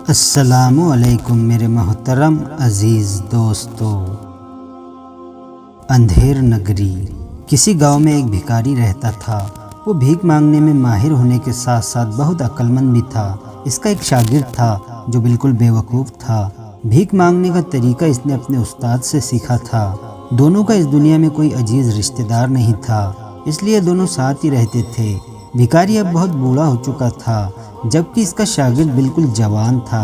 السلام علیکم میرے محترم عزیز دوستو۔ اندھیر نگری، کسی گاؤں میں ایک بھکاری رہتا تھا۔ وہ بھیک مانگنے میں ماہر ہونے کے ساتھ ساتھ بہت عقل مند بھی تھا۔ اس کا ایک شاگرد تھا جو بالکل بے وقوف تھا۔ بھیک مانگنے کا طریقہ اس نے اپنے استاد سے سیکھا تھا۔ دونوں کا اس دنیا میں کوئی عزیز رشتہ دار نہیں تھا، اس لیے دونوں ساتھ ہی رہتے تھے۔ بھکاری اب بہت بوڑھا ہو چکا تھا، جبکہ اس کا شاگرد بالکل جوان تھا۔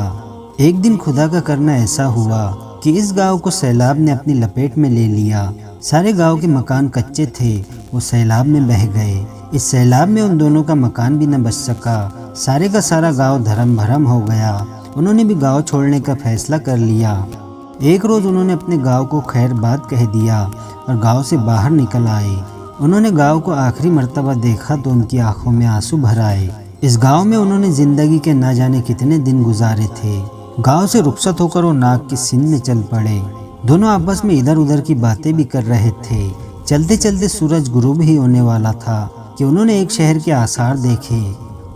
ایک دن خدا کا کرنا ایسا ہوا کہ اس گاؤں کو سیلاب نے اپنی لپیٹ میں لے لیا۔ سارے گاؤں کے مکان کچے تھے، وہ سیلاب میں بہہ گئے۔ اس سیلاب میں ان دونوں کا مکان بھی نہ بچ سکا۔ سارے کا سارا گاؤں دھرم بھرم ہو گیا۔ انہوں نے بھی گاؤں چھوڑنے کا فیصلہ کر لیا۔ ایک روز انہوں نے اپنے گاؤں کو خیر بات کہہ دیا اور گاؤں سے باہر نکل آئے۔ انہوں نے گاؤں کو آخری مرتبہ دیکھا تو ان کی آنکھوں میں آنسو بھر آئے۔ اس گاؤں میں انہوں نے زندگی کے نہ جانے کتنے دن گزارے تھے۔ گاؤں سے رخصت ہو کر وہ ناگ کی سندھ میں چل پڑے۔ دونوں آپس میں ادھر ادھر کی باتیں بھی کر رہے تھے۔ چلتے چلتے سورج غروب ہی ہونے والا تھا کہ انہوں نے ایک شہر کے آثار دیکھے۔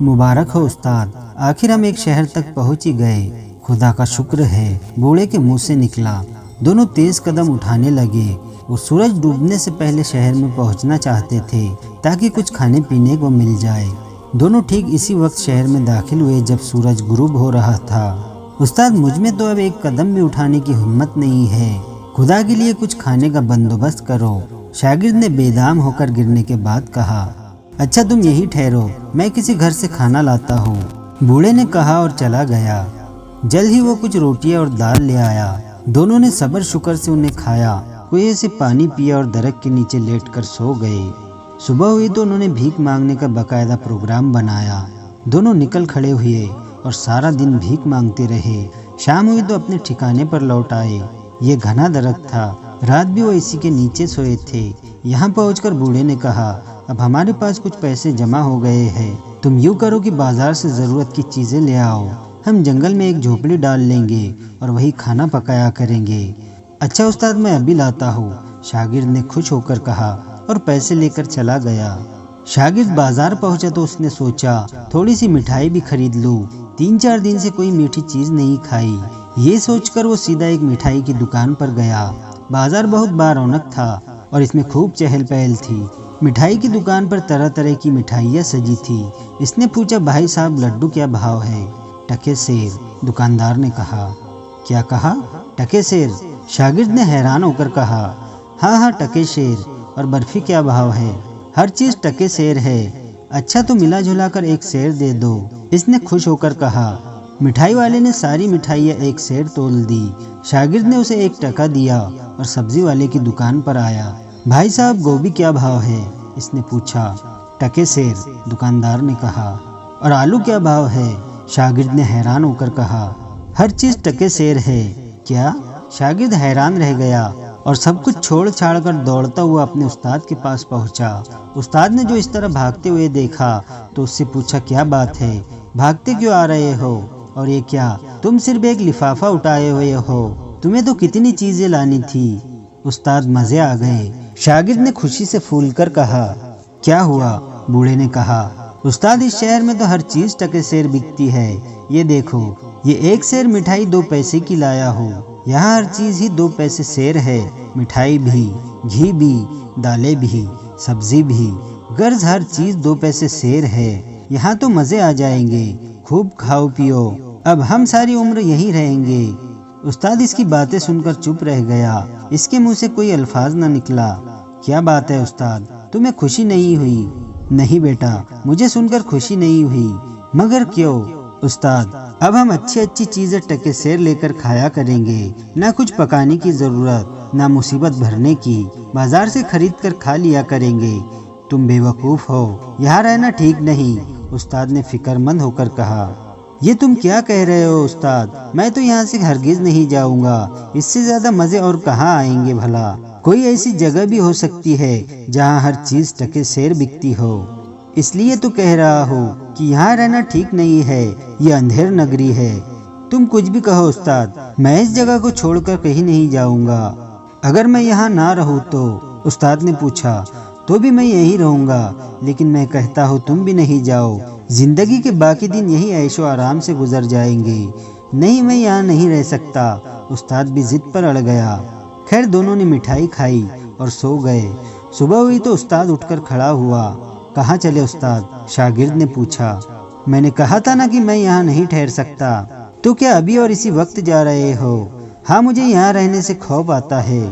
مبارک ہو استاد، آخر ہم ایک شہر تک پہنچ ہی گئے۔ خدا کا شکر ہے، بوڑھے کے منہ سے نکلا۔ دونوں تیز قدم اٹھانے لگے۔ وہ سورج ڈوبنے سے پہلے شہر میں پہنچنا چاہتے تھے تاکہ کچھ کھانے پینے کو مل جائے۔ دونوں ٹھیک اسی وقت شہر میں داخل ہوئے جب سورج غروب ہو رہا تھا۔ استاد، مجھ میں تو اب ایک قدم بھی اٹھانے کی ہمت نہیں ہے، خدا کے لیے کچھ کھانے کا بندوبست کرو، شاگرد نے بے دام ہو کر گرنے کے بعد کہا۔ اچھا تم یہی ٹھہرو، میں کسی گھر سے کھانا لاتا ہوں، بوڑھے نے کہا اور چلا گیا۔ جلد ہی وہ کچھ روٹیاں اور دال لے آیا۔ دونوں نے صبر شکر سے انہیں کھایا، کنویں سے پانی پیا اور درخت کے نیچے لیٹ کر سو گئے۔ صبح ہوئی تو انہوں نے بھیک مانگنے کا باقاعدہ پروگرام بنایا۔ دونوں نکل کھڑے ہوئے اور سارا دن بھیک مانگتے رہے۔ شام ہوئی تو اپنے ٹھکانے پر لوٹ آئے۔ یہ گھنا درخت تھا، رات بھی وہ اسی کے نیچے سوئے تھے۔ یہاں پہنچ کر بوڑھے نے کہا، اب ہمارے پاس کچھ پیسے جمع ہو گئے ہیں، تم یوں کرو کہ بازار سے ضرورت کی چیزیں لے آؤ، ہم جنگل میں ایک جھوپڑی ڈال لیں گے اور وہی کھانا پکایا کریں گے۔ اچھا استاد، میں ابھی لاتا ہوں، شاگرد نے خوش ہو کر کہا اور پیسے لے کر چلا گیا۔ شاگرد بازار پہنچا تو اس نے سوچا تھوڑی سی مٹھائی بھی خرید لوں، 3-4 دن سے کوئی میٹھی چیز نہیں کھائی۔ یہ سوچ کر وہ سیدھا ایک مٹھائی کی دکان پر گیا۔ بازار بہت بارونق تھا اور اس میں خوب چہل پہل تھی۔ مٹھائی کی دکان پر طرح طرح کی مٹھائیاں سجی تھی۔ اس نے پوچھا، بھائی صاحب لڈو کیا بھاؤ ہے؟ ٹکے سیر، دکاندار نے کہا۔ کیا کہا؟ ٹکے سیر، شاگرد نے حیران ہو کر کہا۔ ہاں ٹکے شیر۔ اور برفی کیا بھاؤ ہے؟ ہر چیز ٹکے سیر ہے۔ اچھا تو ملا جلا کر ایک سیر دے دو، اس نے خوش ہو کر کہا۔ مٹھائی والے نے ساری مٹھائیاں ایک سیر تول دی۔ شاگرد نے اسے 1 ٹکا دیا اور سبزی والے کی دکان پر آیا۔ بھائی صاحب گوبھی کیا بھاؤ ہے؟ اس نے پوچھا۔ ٹکے سیر، دکاندار نے کہا۔ اور آلو کیا بھاؤ ہے؟ شاگرد نے حیران ہو کر کہا۔ ہر چیز ٹکے سیر ہے۔ کیا؟ شاگرد حیران رہ گیا اور سب کچھ چھوڑ چھاڑ کر دوڑتا ہوا اپنے استاد کے پاس پہنچا۔ استاد نے جو اس طرح بھاگتے ہوئے دیکھا تو اس سے پوچھا، کیا بات ہے؟ بھاگتے کیوں آ رہے ہو؟ اور یہ کیا، تم صرف ایک لفافہ اٹھائے ہوئے ہو، تمہیں تو کتنی چیزیں لانی تھی۔ استاد مزے آ گئے۔ شاگرد نے خوشی سے پھول کر کہا۔ کیا ہوا؟ بوڑھے نے کہا۔ استاد، اس شہر میں تو ہر چیز ٹکے سیر بکتی ہے، یہ دیکھو، یہ 1 سیر مٹھائی 2 پیسے کی لایا ہوں، یہاں ہر چیز ہی 2 پیسے سیر ہے، مٹھائی بھی، گھی بھی، دالیں بھی، سبزی بھی، غرض ہر چیز 2 پیسے سیر ہے۔ یہاں تو مزے آ جائیں گے، خوب کھاؤ پیو، اب ہم ساری عمر یہیں رہیں گے۔ استاد اس کی باتیں سن کر چپ رہ گیا، اس کے منہ سے کوئی الفاظ نہ نکلا۔ کیا بات ہے استاد، تمہیں خوشی نہیں ہوئی؟ نہیں بیٹا، مجھے سن کر خوشی نہیں ہوئی۔ مگر کیوں؟ استاد، اب ہم اچھی چیزیں ٹکے سیر لے کر کھایا کریں گے، نہ کچھ پکانے کی ضرورت، نہ مصیبت بھرنے کی، بازار سے خرید کر کھا لیا کریں گے۔ تم بے وقوف ہو، یہاں رہنا ٹھیک نہیں، استاد نے فکر مند ہو کر کہا۔ یہ تم کیا کہہ رہے ہو استاد، میں تو یہاں سے ہرگز نہیں جاؤں گا، اس سے زیادہ مزے اور کہاں آئیں گے بھلا؟ کوئی ایسی جگہ بھی ہو سکتی ہے جہاں ہر چیز ٹکے سیر بکتی ہو، اس لیے تو کہہ رہا ہوں کہ یہاں رہنا ٹھیک نہیں ہے، یہ اندھیر نگری ہے۔ تم کچھ بھی کہو استاد، میں اس جگہ کو چھوڑ کر کہیں نہیں جاؤں گا۔ اگر میں یہاں نہ رہوں تو؟ استاد نے پوچھا۔ تو بھی میں یہی رہوں گا، لیکن میں کہتا ہوں تم بھی نہیں جاؤ، زندگی کے باقی دن یہی عیش و آرام سے گزر جائیں گے۔ نہیں میں یہاں نہیں رہ سکتا۔ استاد بھی ضد پر اڑ گیا۔ خیر دونوں نے مٹھائی کھائی اور سو گئے۔ صبح ہوئی تو استاد اٹھ کر کھڑا ہوا۔ کہاں چلے استاد؟ شاگرد نے پوچھا۔ میں نے کہا تھا نا کہ میں یہاں نہیں ٹھہر سکتا۔ تو کیا ابھی اور اسی وقت جا رہے ہو؟ ہاں مجھے یہاں رہنے سے خوف آتا ہے۔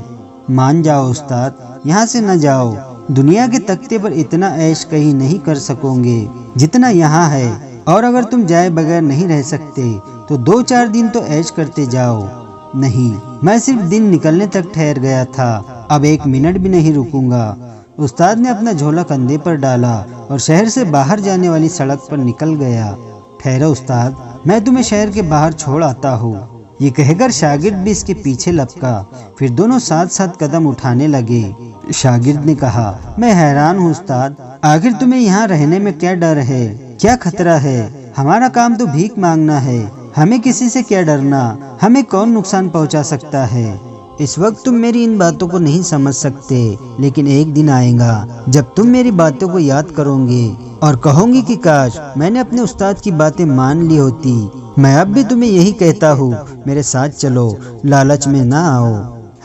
مان جاؤ استاد، یہاں سے نہ جاؤ۔ دنیا کے تختے پر اتنا عیش کہیں نہیں کر سکو گے جتنا یہاں ہے، اور اگر تم جائے بغیر نہیں رہ سکتے تو 2-4 دن تو عیش کرتے جاؤ۔ نہیں، میں صرف دن نکلنے تک ٹھہر گیا تھا، اب 1 منٹ بھی نہیں رکوں گا۔ استاد نے اپنا جھولا کندھے پر ڈالا اور شہر سے باہر جانے والی سڑک پر نکل گیا۔ ٹھہرو استاد، میں تمہیں شہر کے باہر چھوڑ آتا ہوں۔ یہ کہہ کر شاگرد بھی اس کے پیچھے لپکا، پھر دونوں ساتھ ساتھ قدم اٹھانے لگے۔ شاگرد نے کہا، میں حیران ہوں استاد، آخر تمہیں یہاں رہنے میں کیا ڈر ہے، کیا خطرہ ہے؟ ہمارا کام تو بھیک مانگنا ہے، ہمیں کسی سے کیا ڈرنا، ہمیں کون نقصان پہنچا سکتا ہے؟ اس وقت تم میری ان باتوں کو نہیں سمجھ سکتے، لیکن ایک دن آئے گا جب تم میری باتوں کو یاد کرو گے اور کہوں گی کہ کاش میں نے اپنے استاد کی باتیں مان لی ہوتی۔ میں اب بھی تمہیں یہی کہتا ہوں، میرے ساتھ چلو، لالچ میں نہ آؤ۔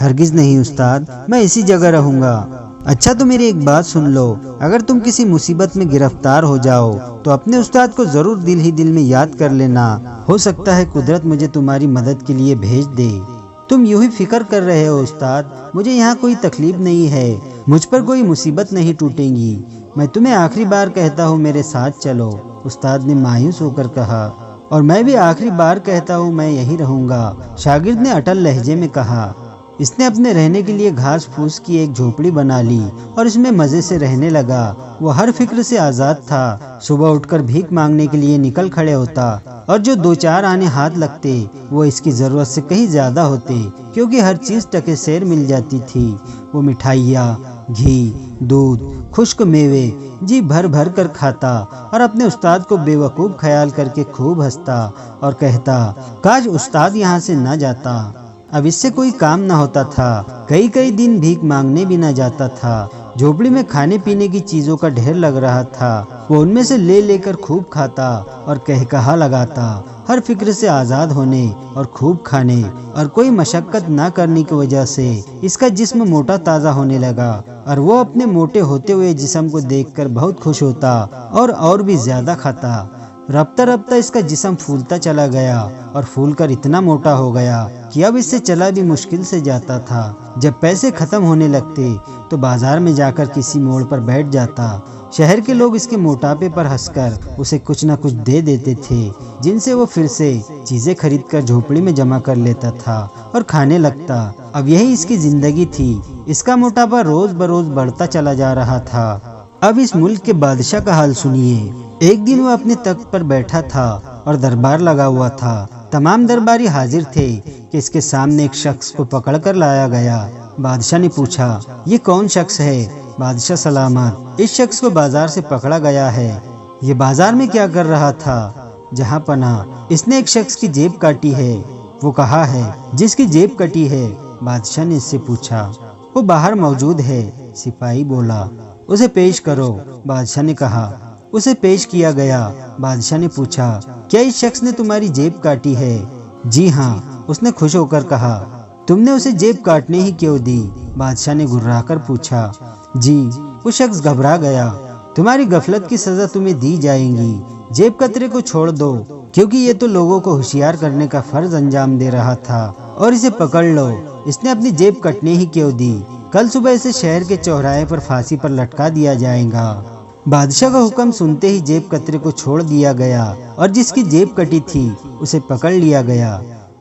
ہرگز نہیں استاد، میں اسی جگہ رہوں گا۔ اچھا تو میری ایک بات سن لو، اگر تم کسی مصیبت میں گرفتار ہو جاؤ تو اپنے استاد کو ضرور دل ہی دل میں یاد کر لینا، ہو سکتا ہے قدرت مجھے تمہاری مدد کے لیے بھیج دے۔ تم یوں ہی فکر کر رہے ہو استاد، مجھے یہاں کوئی تکلیف نہیں ہے، مجھ پر کوئی مصیبت نہیں ٹوٹے گی۔ میں تمہیں آخری بار کہتا ہوں میرے ساتھ چلو، استاد نے مایوس ہو کر کہا۔ اور میں بھی آخری بار کہتا ہوں میں یہی رہوں گا، شاگرد نے اٹل لہجے میں کہا۔ اس نے اپنے رہنے کے لیے گھاس پھوس کی ایک جھوپڑی بنا لی اور اس میں مزے سے رہنے لگا۔ وہ ہر فکر سے آزاد تھا، صبح اٹھ کر بھیک مانگنے کے لیے نکل کھڑے ہوتا اور جو 2-4 آنے ہاتھ لگتے وہ اس کی ضرورت سے کہیں زیادہ ہوتے، کیونکہ ہر چیز ٹکے سیر مل جاتی تھی۔ وہ مٹھائیاں، گھی، دودھ، خشک میوے جی بھر بھر کر کھاتا اور اپنے استاد کو بے وقوف خیال کر کے خوب ہنستا اور کہتا، کاش استاد یہاں سے نہ جاتا۔ اب اس سے کوئی کام نہ ہوتا تھا، کئی دن بھیک مانگنے بھی نہ جاتا تھا۔ جھوپڑی میں کھانے پینے کی چیزوں کا ڈھیر لگ رہا تھا، وہ ان میں سے لے کر خوب کھاتا اور کہا لگاتا، ہر فکر سے آزاد ہونے اور خوب کھانے اور کوئی مشقت نہ کرنے کی وجہ سے اس کا جسم موٹا تازہ ہونے لگا، اور وہ اپنے موٹے ہوتے ہوئے جسم کو دیکھ کر بہت خوش ہوتا اور بھی زیادہ کھاتا۔ رفتہ رفتہ اس کا جسم پھولتا چلا گیا اور پھول کر اتنا موٹا ہو گیا کہ اب اس سے چلا بھی مشکل سے جاتا تھا۔ جب پیسے ختم ہونے لگتے تو بازار میں جا کر کسی موڑ پر بیٹھ جاتا۔ شہر کے لوگ اس کے موٹاپے پر ہنس کر اسے کچھ نہ کچھ دے دیتے تھے، جن سے وہ پھر سے چیزیں خرید کر جھوپڑی میں جمع کر لیتا تھا اور کھانے لگتا۔ اب یہی اس کی زندگی تھی۔ اس کا موٹاپا روز بروز بڑھتا چلا جا رہا تھا۔ اب اس ملک کے بادشاہ کا حال سنیے۔ ایک دن وہ اپنے تخت پر بیٹھا تھا اور دربار لگا ہوا تھا۔ تمام درباری حاضر تھے کہ اس کے سامنے ایک شخص کو پکڑ کر لایا گیا۔ بادشاہ نے پوچھا، یہ کون شخص ہے؟ بادشاہ سلامت، اس شخص کو بازار سے پکڑا گیا ہے۔ یہ بازار میں کیا کر رہا تھا؟ جہاں پناہ، اس نے ایک شخص کی جیب کاٹی ہے۔ وہ کہا ہے جس کی جیب کٹی ہے؟ بادشاہ نے اس سے پوچھا۔ وہ باہر موجود ہے، سپاہی بولا۔ اسے پیش کرو، بادشاہ نے کہا۔ اسے پیش کیا گیا۔ بادشاہ نے پوچھا، کیا اس شخص نے تمہاری جیب کاٹی ہے؟ جی ہاں، اس نے خوش ہو کر کہا۔ تم نے اسے جیب کاٹنے ہی کیوں دی؟ بادشاہ نے گھرا کر پوچھا۔ جی، وہ شخص گھبرا گیا۔ تمہاری غفلت کی سزا تمہیں دی جائے گی۔ جیب کترے کو چھوڑ دو، کیونکہ یہ تو لوگوں کو ہوشیار کرنے کا فرض انجام دے رہا تھا، اور اسے پکڑ لو۔ اس نے اپنی جیب کٹنے ہی کیوں دی؟ کل صبح اسے شہر کے چوراہے پر پھانسی پر لٹکا دیا جائے گا۔ بادشاہ کا حکم سنتے ہی جیب کترے کو چھوڑ دیا گیا اور جس کی جیب کٹی تھی اسے پکڑ لیا گیا۔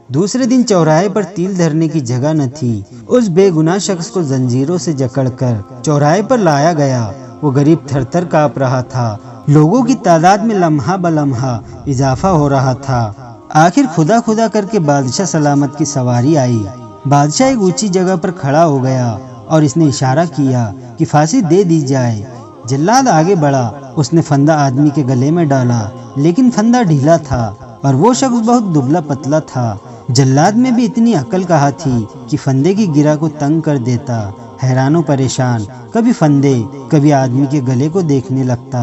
دوسرے دن چوراہے پر تیل دھرنے کی جگہ نہ تھی۔ اس بے گناہ شخص کو زنجیروں سے جکڑ کر چوراہے پر لایا گیا۔ وہ غریب تھر تھر کانپ رہا تھا۔ لوگوں کی تعداد میں لمحہ بلمحہ اضافہ ہو رہا تھا۔ آخر خدا خدا کر کے بادشاہ سلامت کی سواری آئی۔ بادشاہ ایک اونچی جگہ پر کھڑا ہو گیا اور اس نے اشارہ کیا کہ پھانسی دے دی جائے۔ جلاد آگے بڑھا، اس نے پھندا آدمی کے گلے میں ڈالا، لیکن پھندا ڈھیلا تھا اور وہ شخص بہت دبلا پتلا تھا۔ جلاد میں بھی اتنی عقل کہاں تھی کہ پھندے کی گرہ کو تنگ کر دیتا۔ حیران و پریشان، کبھی پھندے کبھی آدمی کے گلے کو دیکھنے لگتا۔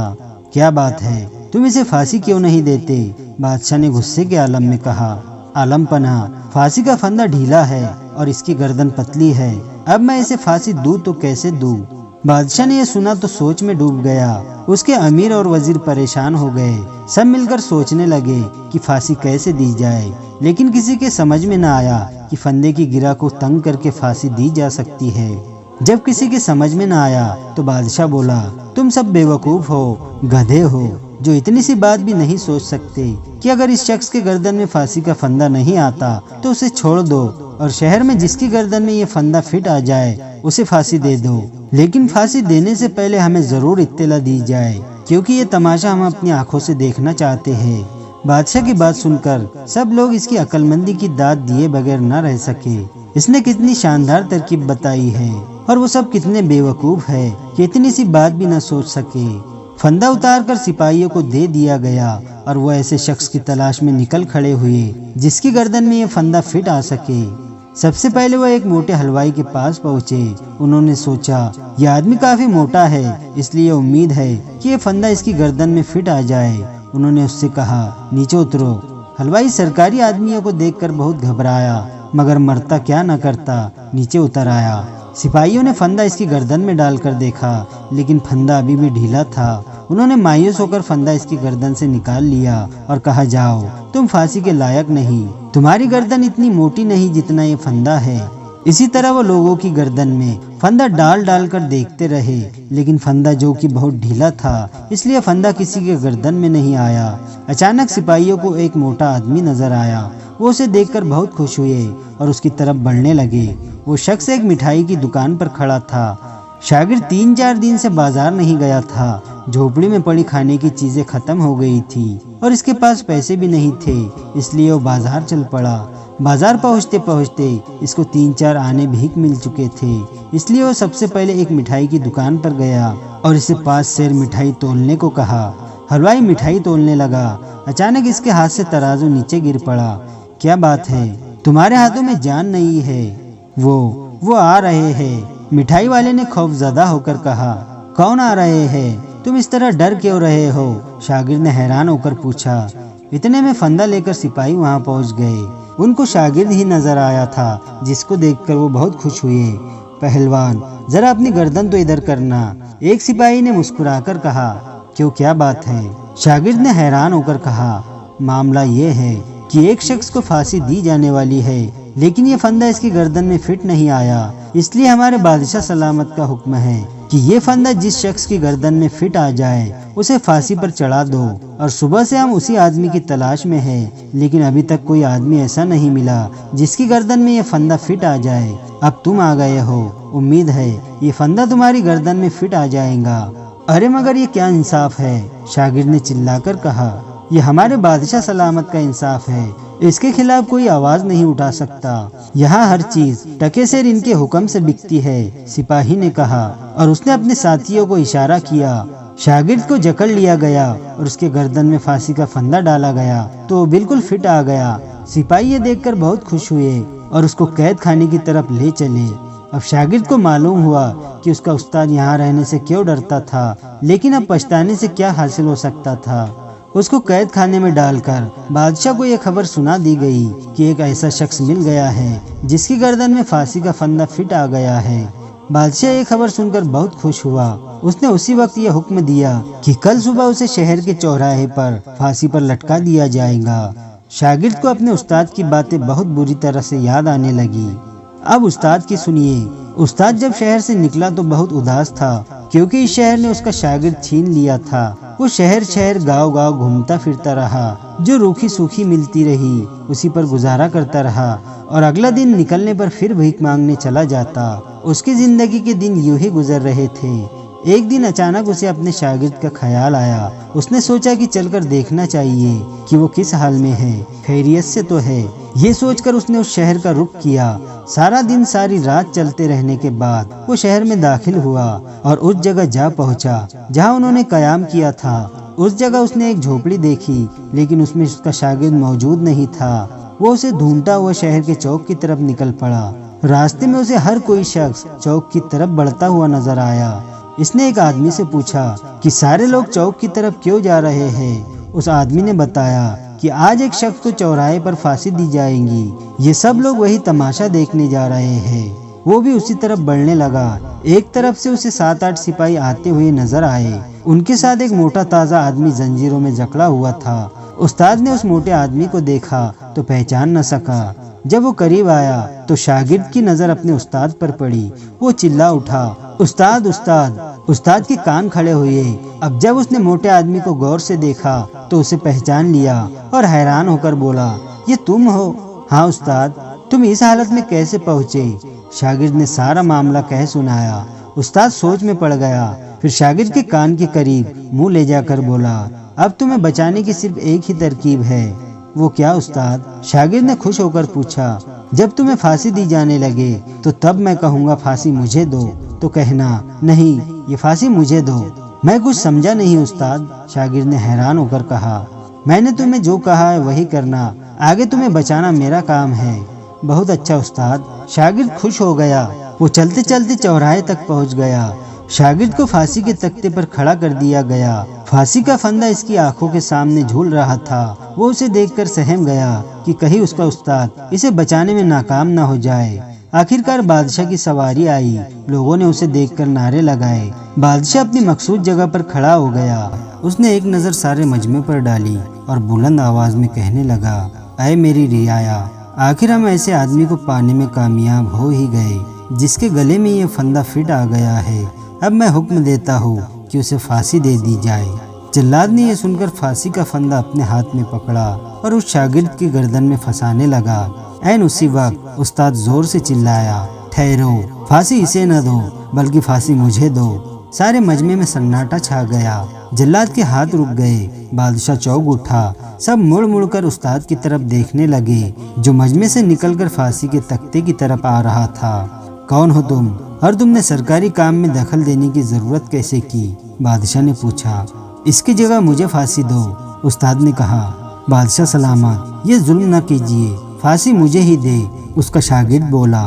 کیا بات ہے، تم اسے پھانسی کیوں نہیں دیتے؟ بادشاہ نے غصے کے عالم میں کہا۔ عالم پناہ، پھانسی کا پھندا ڈھیلا ہے اور اس کی گردن پتلی ہے، اب میں اسے پھانسی دوں تو کیسے دوں؟ بادشاہ نے یہ سنا تو سوچ میں ڈوب گیا۔ اس کے امیر اور وزیر پریشان ہو گئے، سب مل کر سوچنے لگے کہ پھانسی کیسے دی جائے، لیکن کسی کے سمجھ میں نہ آیا کہ پھندے کی گرہ کو تنگ کر کے پھانسی دی جا سکتی ہے۔ جب کسی کے سمجھ میں نہ آیا تو بادشاہ بولا، تم سب بیوقوف ہو، گدھے ہو، جو اتنی سی بات بھی نہیں سوچ سکتے کہ اگر اس شخص کے گردن میں پھانسی کا پھندا نہیں آتا تو اسے چھوڑ دو اور شہر میں جس کی گردن میں یہ پھندا فٹ آ جائے اسے پھانسی دے دو، لیکن پھانسی دینے سے پہلے ہمیں ضرور اطلاع دی جائے کیونکہ یہ تماشا ہم اپنی آنکھوں سے دیکھنا چاہتے ہیں۔ بادشاہ کی بات سن کر سب لوگ اس کی عقل مندی کی داد دیے بغیر نہ رہ سکے۔ اس نے کتنی شاندار ترکیب بتائی ہے اور وہ سب کتنے بیوقوف ہے کہ اتنی سی بات بھی نہ سوچ سکے۔ پھندا اتار کر سپاہیوں کو دے دیا گیا اور وہ ایسے شخص کی تلاش میں نکل کھڑے ہوئے جس کی گردن میں یہ پھندا فٹ آ سکے۔ سب سے پہلے وہ ایک موٹے حلوائی کے پاس پہنچے۔ انہوں نے سوچا یہ آدمی کافی موٹا ہے، اس لیے امید ہے کہ یہ پھندا اس کی گردن میں فٹ آ جائے۔ انہوں نے اس سے کہا، نیچے اترو۔ حلوائی سرکاری آدمیوں کو دیکھ کر بہت گھبرایا، مگر مرتا کیا نہ کرتا، نیچے اتر آیا۔ سپاہیوں نے پھندا اس کی گردن میں ڈال کر دیکھا، لیکن پھندا ابھی بھی ڈھیلا تھا۔ انہوں نے مایوس ہو کر پھندا اس کی گردن سے نکال لیا اور کہا، جاؤ، تم پھانسی کے لائق نہیں، تمہاری گردن اتنی موٹی نہیں جتنا یہ پھندا ہے۔ اسی طرح وہ لوگوں کی گردن میں پھندا ڈال ڈال کر دیکھتے رہے، لیکن پھندا جو کہ بہت ڈھیلا تھا اس لیے پھندا کسی کے گردن میں نہیں آیا۔ اچانک سپاہیوں کو ایک موٹا آدمی نظر آیا۔ وہ اسے دیکھ کر بہت خوش ہوئے اور اس کی طرف بڑھنے لگے۔ وہ شخص ایک مٹھائی کی دکان پر کھڑا تھا۔ شاگرد 3-4 دن سے بازار نہیں گیا تھا۔ جھوپڑی میں پڑی کھانے کی چیزیں ختم ہو گئی تھی اور اس کے پاس پیسے بھی نہیں تھے، اس لیے وہ بازار چل پڑا۔ بازار پہنچتے پہنچتے اس کو 3-4 آنے بھیک مل چکے تھے، اس لیے وہ سب سے پہلے ایک مٹھائی کی دکان پر گیا اور اسے 5 سیر مٹھائی تولنے کو کہا۔ حلوائی مٹھائی تولنے لگا۔ اچانک اس کے ہاتھ سے ترازو نیچے گر پڑا۔ کیا بات ہے، تمہارے ہاتھوں میں جان نہیں ہے؟ وہ آ رہے ہیں، مٹھائی والے نے خوف زدہ ہو کر کہا۔ کون آ رہے ہیں؟ تم اس طرح ڈر کیوں رہے ہو؟ شاگرد نے حیران ہو کر پوچھا۔ اتنے میں پھندا لے کر سپاہی وہاں پہنچ گئے۔ ان کو شاگرد ہی نظر آیا تھا، جس کو دیکھ کر وہ بہت خوش ہوئے۔ پہلوان، ذرا اپنی گردن تو ادھر کرنا، ایک سپاہی نے مسکرا کر کہا۔ کیوں، کیا بات ہے؟ شاگرد نے حیران ہو کر کہا۔ معاملہ یہ ہے کہ ایک شخص کو پھانسی دی جانے والی ہے، لیکن یہ پھندا اس کی گردن میں فٹ نہیں آیا، اس لیے ہمارے بادشاہ سلامت کا حکم ہے کہ یہ پھندا جس شخص کی گردن میں فٹ آ جائے اسے پھانسی پر چڑھا دو، اور صبح سے ہم اسی آدمی کی تلاش میں ہیں، لیکن ابھی تک کوئی آدمی ایسا نہیں ملا جس کی گردن میں یہ پھندا فٹ آ جائے۔ اب تم آ گئے ہو، امید ہے یہ پھندا تمہاری گردن میں فٹ آ جائے گا۔ ارے مگر یہ کیا انصاف ہے؟ شاگرد نے چلا کر کہا۔ یہ ہمارے بادشاہ سلامت کا انصاف ہے، اس کے خلاف کوئی آواز نہیں اٹھا سکتا۔ یہاں ہر چیز ٹکے سیر ان کے حکم سے بکتی ہے، سپاہی نے کہا، اور اس نے اپنے ساتھیوں کو اشارہ کیا۔ شاگرد کو جکڑ لیا گیا اور اس کے گردن میں پھانسی کا پھندا ڈالا گیا تو وہ بالکل فٹ آ گیا۔ سپاہی یہ دیکھ کر بہت خوش ہوئے اور اس کو قید خانے کی طرف لے چلے۔ اب شاگرد کو معلوم ہوا کہ اس کا استاد یہاں رہنے سے کیوں ڈرتا تھا، لیکن اب پچھتانے سے کیا حاصل ہو سکتا تھا۔ اس کو قید خانے میں ڈال کر بادشاہ کو یہ خبر سنا دی گئی کہ ایک ایسا شخص مل گیا ہے جس کی گردن میں پھانسی کا پھندا فٹ آ گیا ہے۔ بادشاہ یہ خبر سن کر بہت خوش ہوا۔ اس نے اسی وقت یہ حکم دیا کہ کل صبح اسے شہر کے چوراہے پر پھانسی پر لٹکا دیا جائے گا۔ شاگرد کو اپنے استاد کی باتیں بہت بری طرح سے یاد آنے لگی۔ اب استاد کی سنیے۔ استاد جب شہر سے نکلا تو بہت اداس تھا، کیونکہ اس شہر نے اس کا شاگرد چھین لیا تھا۔ وہ شہر گاؤں گاؤں گھومتا پھرتا رہا، جو روکھی سوکھی ملتی رہی اسی پر گزارا کرتا رہا، اور اگلا دن نکلنے پر پھر بھیک مانگنے چلا جاتا۔ اس کی زندگی کے دن یوں ہی گزر رہے تھے۔ ایک دن اچانک اسے اپنے شاگرد کا خیال آیا۔ اس نے سوچا کہ چل کر دیکھنا چاہیے کہ وہ کس حال میں ہے، خیریت سے تو ہے۔ یہ سوچ کر اس نے اس شہر کا رخ کیا۔ سارا دن ساری رات چلتے رہنے کے بعد وہ شہر میں داخل ہوا اور اس جگہ جا پہنچا جہاں انہوں نے قیام کیا تھا۔ اس جگہ اس نے ایک جھوپڑی دیکھی، لیکن اس میں اس کا شاگرد موجود نہیں تھا۔ وہ اسے ڈھونڈتا ہوا شہر کے چوک کی طرف نکل پڑا۔ راستے میں اسے ہر کوئی شخص چوک کی طرف بڑھتا ہوا نظر آیا۔ اس نے ایک آدمی سے پوچھا کہ سارے لوگ چوک کی طرف کیوں جا رہے ہیں؟ اس آدمی نے بتایا کہ کہ آج ایک شخص کو چوراہے پر پھانسی دی جائے گی۔ یہ سب لوگ وہی تماشا دیکھنے جا رہے ہیں۔ وہ بھی اسی طرف بڑھنے لگا۔ ایک طرف سے اسے 7-8 سپاہی آتے ہوئے نظر آئے۔ ان کے ساتھ ایک موٹا تازہ آدمی زنجیروں میں جکڑا ہوا تھا۔ استاد نے اس موٹے آدمی کو دیکھا تو پہچان نہ سکا۔ جب وہ قریب آیا تو شاگرد کی نظر اپنے استاد پر پڑی۔ وہ چلا اٹھا، استاد استاد! استاد کے کان کھڑے ہوئے۔ اب جب اس نے موٹے آدمی کو غور سے دیکھا تو اسے پہچان لیا اور حیران ہو کر بولا، یہ تم ہو؟ ہاں استاد، تم اس حالت میں کیسے پہنچے؟ شاگرد نے سارا معاملہ کہہ سنایا۔ استاد سوچ میں پڑ گیا، پھر شاگرد کے کان کے قریب منہ لے جا کر بولا، اب تمہیں بچانے کی صرف ایک ہی ترکیب ہے۔ وہ کیا استاد؟ شاگرد نے خوش ہو کر پوچھا، جب تمہیں پھانسی دی جانے لگے تو تب میں کہوں گا پھانسی مجھے دو تو کہنا نہیں یہ پھانسی مجھے دو۔ میں کچھ سمجھا نہیں استاد، شاگرد نے حیران ہو کر کہا۔ میں نے تمہیں جو کہا ہے وہی کرنا، آگے تمہیں بچانا میرا کام ہے۔ بہت اچھا استاد، شاگرد خوش ہو گیا۔ وہ چلتے چلتے چوراہے تک پہنچ گیا۔ شاگرد کو پھانسی کے تختے پر کھڑا کر دیا گیا۔ پھانسی کا پھندا اس کی آنکھوں کے سامنے جھول رہا تھا۔ وہ اسے دیکھ کر سہم گیا کہ کہیں اس کا استاد اسے بچانے میں ناکام نہ ہو جائے۔ آخرکار بادشاہ کی سواری آئی۔ لوگوں نے اسے دیکھ کر نعرے لگائے۔ بادشاہ اپنی مخصوص جگہ پر کھڑا ہو گیا۔ اس نے ایک نظر سارے مجمع پر ڈالی اور بلند آواز میں کہنے لگا، اے میری رعایا، آخر ہم ایسے آدمی کو پانے میں کامیاب ہو ہی گئے جس کے گلے میں یہ پھندا فٹ آ گیا ہے۔ اب میں حکم دیتا ہوں کہ اسے پھانسی دے دی جائے۔ جلاد نے یہ سن کر پھانسی کا پھندا اپنے ہاتھ میں پکڑا اور اس شاگرد کی گردن میں پھنسانے لگا۔ عین اسی وقت استاد زور سے چلایا، ٹھہرو، پھانسی اسے نہ دو بلکہ پھانسی مجھے دو۔ سارے مجمع میں سناٹا چھا گیا۔ جلاد کے ہاتھ رک گئے۔ بادشاہ چونک اٹھا۔ سب مڑ مڑ کر استاد کی طرف دیکھنے لگے جو مجمع سے نکل کر پھانسی کے تختے کی طرف آ رہا تھا۔ کون ہو تم اور تم نے سرکاری کام میں دخل دینے کی ضرورت کیسے کی؟ بادشاہ نے پوچھا۔ اس کی جگہ مجھے پھانسی دو، استاد نے کہا۔ بادشاہ سلامت، یہ ظلم نہ کیجیے، پھانسی مجھے ہی دے، اس کا شاگرد بولا۔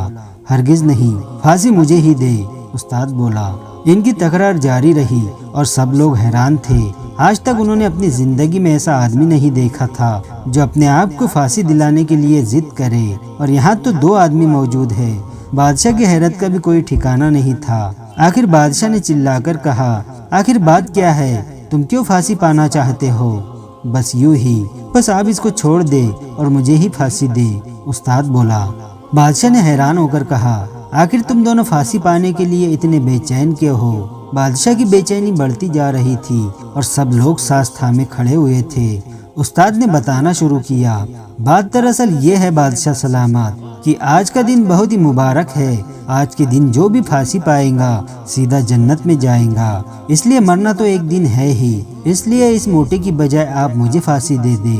ہرگز نہیں، پھانسی مجھے ہی دے، استاد بولا۔ ان کی تکرار جاری رہی اور سب لوگ حیران تھے۔ آج تک انہوں نے اپنی زندگی میں ایسا آدمی نہیں دیکھا تھا جو اپنے آپ کو پھانسی دلانے کے لیے ضد کرے، اور یہاں تو 2 آدمی موجود ہیں۔ بادشاہ کی حیرت کا بھی کوئی ٹھکانہ نہیں تھا۔ آخر بادشاہ نے چلا کر کہا، آخر بات کیا ہے؟ تم کیوں پھانسی پانا چاہتے ہو؟ بس یوں ہی، بس آپ اس کو چھوڑ دے اور مجھے ہی پھانسی دے، استاد بولا۔ بادشاہ نے حیران ہو کر کہا، آخر تم دونوں پھانسی پانے کے لیے اتنے بے چین کیوں ہو؟ بادشاہ کی بے چینی بڑھتی جا رہی تھی اور سب لوگ سانس تھامے کھڑے ہوئے تھے۔ استاد نے بتانا شروع کیا، بات دراصل یہ ہے بادشاہ سلامت کہ آج کا دن بہت ہی مبارک ہے۔ آج کے دن جو بھی پھانسی پائے گا سیدھا جنت میں جائے گا، اس لیے مرنا تو ایک دن ہے ہی، اس لیے اس موٹے کی بجائے آپ مجھے پھانسی دے دے۔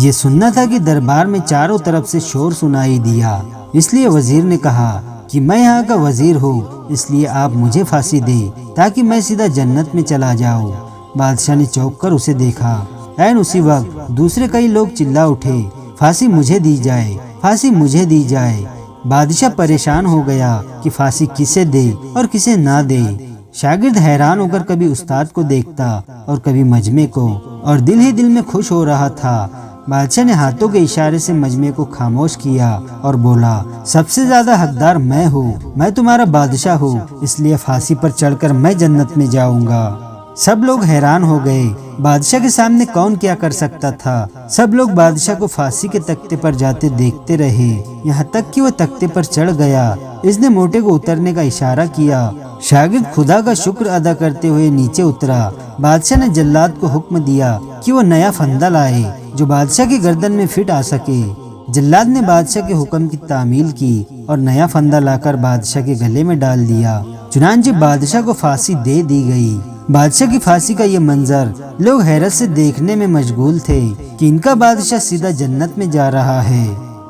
یہ سننا تھا کہ دربار میں چاروں طرف سے شور سنائی دیا، اس لیے وزیر نے کہا کہ میں یہاں کا وزیر ہوں، اس لیے آپ مجھے پھانسی دے تاکہ میں سیدھا جنت میں چلا جاؤں۔ بادشاہ نے چونک کر اسے دیکھا۔ عین اسی وقت دوسرے کئی لوگ چلا اٹھے، پھانسی مجھے دی جائے، پھانسی مجھے دی جائے۔ بادشاہ پریشان ہو گیا کہ پھانسی کسے دے اور کسے نہ دے۔ شاگرد حیران ہو کر کبھی استاد کو دیکھتا اور کبھی مجمع کو، اور دل ہی دل میں خوش ہو رہا تھا۔ بادشاہ نے ہاتھوں کے اشارے سے مجمع کو خاموش کیا اور بولا، سب سے زیادہ حقدار میں ہوں، میں تمہارا بادشاہ ہوں، اس لیے پھانسی پر چڑھ کر میں جنت میں جاؤں گا۔ سب لوگ حیران ہو گئے، بادشاہ کے سامنے کون کیا کر سکتا تھا۔ سب لوگ بادشاہ کو پھانسی کے تختے پر جاتے دیکھتے رہے، یہاں تک کہ وہ تختے پر چڑھ گیا۔ اس نے موٹے کو اترنے کا اشارہ کیا۔ شاگرد خدا کا شکر ادا کرتے ہوئے نیچے اترا۔ بادشاہ نے جلاد کو حکم دیا کہ وہ نیا پھندا لائے جو بادشاہ کی گردن میں فٹ آ سکے۔ جلاد نے بادشاہ کے حکم کی تعمیل کی اور نیا پھندا لا کر بادشاہ کے گلے میں ڈال دیا۔ چنانچہ بادشاہ کو پھانسی دے دی گئی۔ بادشاہ کی پھانسی کا یہ منظر لوگ حیرت سے دیکھنے میں مشغول تھے کہ ان کا بادشاہ سیدھا جنت میں جا رہا ہے۔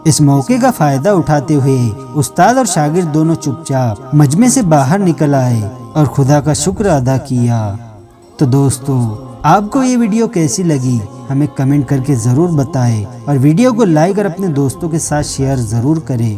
اس موقع کا فائدہ اٹھاتے ہوئے استاد اور شاگرد دونوں چپ چاپ مجمع سے باہر نکل آئے اور خدا کا شکر ادا کیا۔ تو دوستو، آپ کو یہ ویڈیو کیسی لگی ہمیں کمنٹ کر کے ضرور بتائیں، اور ویڈیو کو لائک اور اپنے دوستوں کے ساتھ شیئر ضرور کریں۔